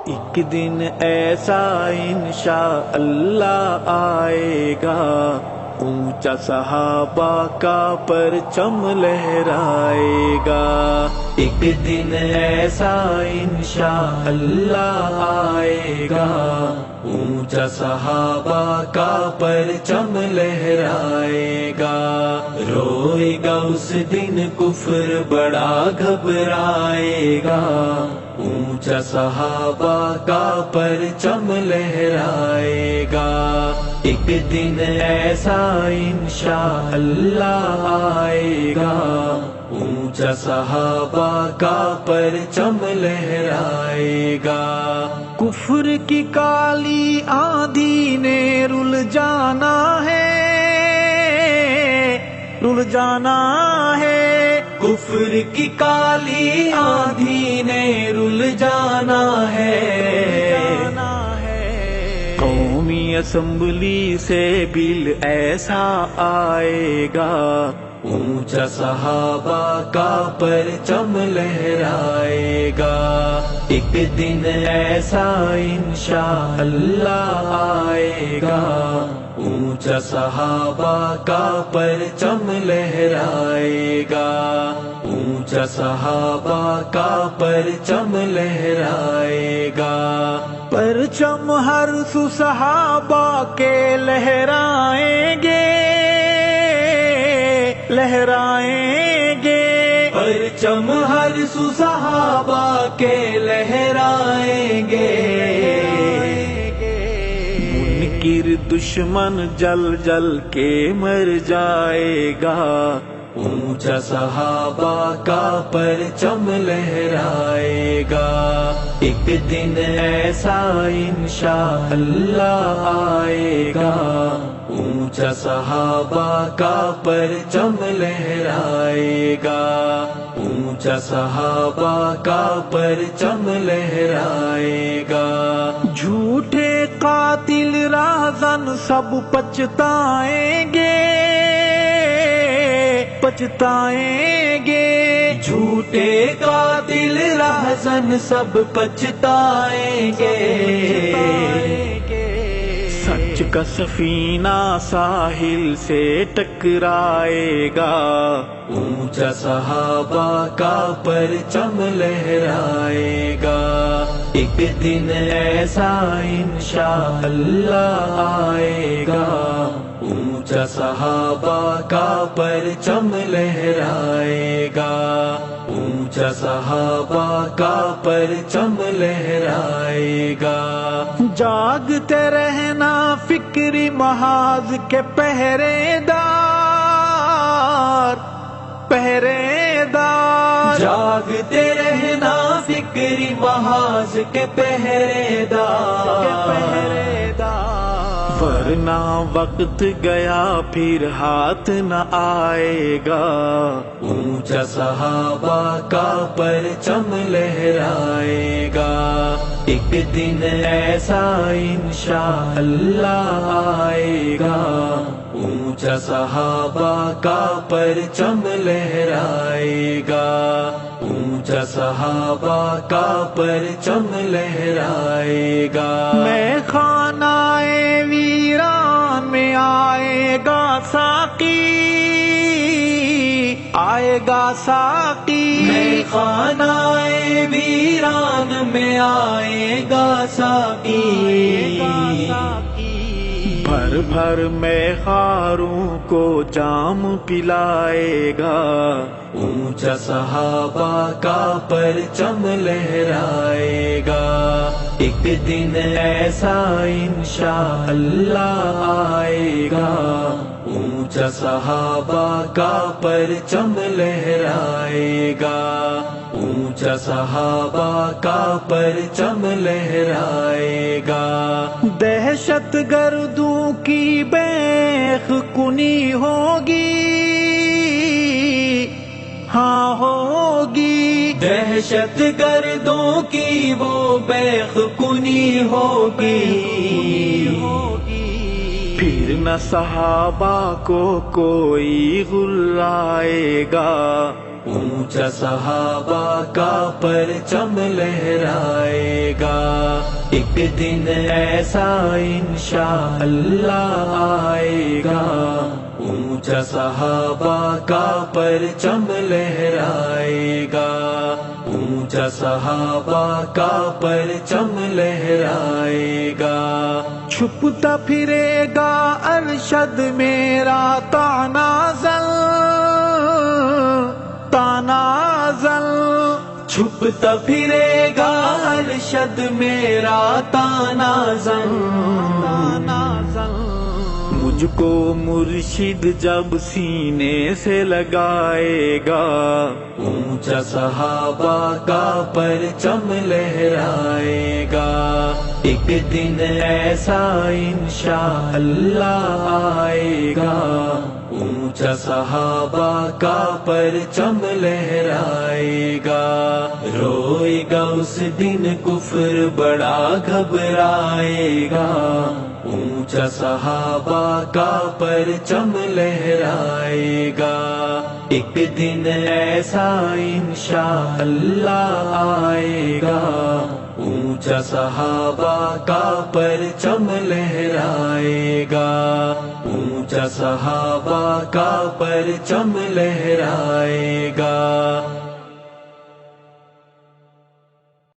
ایک دن ایسا انشاءاللہ آئے گا، اونچا صحابہ کا پرچم لہرائے گا۔ ایک دن ایسا انشاءاللہ آئے گا، اونچا صحابہ کا پرچم لہرائے گا۔ روئے گا اس دن کفر بڑا گھبرائے گا، اونچا صحابہ کا پرچم لہرائے گا۔ ایک دن ایسا انشاءاللہ آئے گا، اونچا صحابہ کا پرچم لہرائے گا۔ کفر کی کالی آندھی نے رل جانا ہے، رل جانا ہے۔ کفر کی کالی آندھی نے رل جانا ہے۔ قومی اسمبلی سے بل ایسا آئے گا، اونچا صحابہ کا پرچم لہرائے گا۔ ایک دن ایسا انشاءاللہ آئے گا، اونچا صحابہ کا پرچم لہرائے گا۔ اونچا صحابہ کا پرچم لہرائے گا۔ پرچم ہر سو صحابہ کے لہرائیں گے، لہرائیں گے۔ پرچم ہر سو صحابہ کے لہرائیں گے۔ منکر دشمن جل جل کے مر جائے گا، اونچا صحابہ کا پرچم لہرائے گا۔ ایک دن ایسا انشاءاللہ آئے گا، اونچا صحابہ کا پرچم لہرائے گا۔ اونچا صحابہ کا پرچم لہرائے گا۔ جھوٹے قاتل راہزن سب پچھتائیں گے، پچھتائیں گے۔ جھوٹے قاتل راہزن سب پچھتائیں گے۔ سچ کا سفینہ ساحل سے ٹکرائے گا، اونچا صحابہ کا پرچم لہرائے گا۔ ایک دن ایسا انشاءاللہ آئے گا، اونچا صحابہ کا پرچم لہرائے گا۔ اونچا صحابہ کا پرچم لہرائے گا۔ جاگتے رہنا فکری محاذ کے پہرے دار، پہرے دار۔ جاگتے رہنا فکری محاذ کے پہرے دار، ورنہ وقت گیا پھر ہاتھ نہ آئے گا، اونچا صحابہ کا پرچم لہرائے گا۔ ایک دن ایسا انشاءاللہ آئے گا، اونچا صحابہ کا پرچم لہرائے گا۔ اونچا صحابہ کا پرچم لہرائے گا۔ میں خانہ ویران میں آئے گا ساقی، آئے گا ساقی۔ میں خانہ ویران میں آئے گا ساقی، بھر بھر میں خاروں کو جام پلائے گا، اونچا صحابہ کا پرچم لہرائے گا۔ ایک دن ایسا انشاءاللہ آئے گا، اونچا صحابہ کا پرچم لہرائے گا۔ اونچا صحابہ کا پرچم لہرائے گا۔ دہشت گردوں کی بیخ کنی ہوگی، ہاں ہوگی۔ دہشت گردوں کی وہ بیخ کنی ہوگی، پھر نہ صحابہ کو کوئی غلائے گا، اونچا صحابہ کا پرچم لہرائے گا، ایک دن ایسا انشاءاللہ آئے گا، اونچا صحابہ کا پرچم لہرائے گا، اونچا صحابہ کا پرچم لہرائے گا، چھپتا پھرے گا ارشد میرا تنازل تنازل، چھپتا پھرے گا ارشد میرا تنازل تنازل، مجھ کو مرشد جب سینے سے لگائے گا، اونچا صحابہ کا پرچم لہرائے گا، ایک دن ایسا انشاءاللہ آئے گا، اونچا صحابہ کا پرچم لہرائے گا، روئے گا اس دن کفر بڑا گھبرائے گا، اونچا صحابہ کا پرچم لہرائے گا، ایک دن ایسا انشاءاللہ آئے گا، اونچا صحابہ کا پرچم لہرائے گا، اونچا صحابہ کا پرچم لہرائے گا۔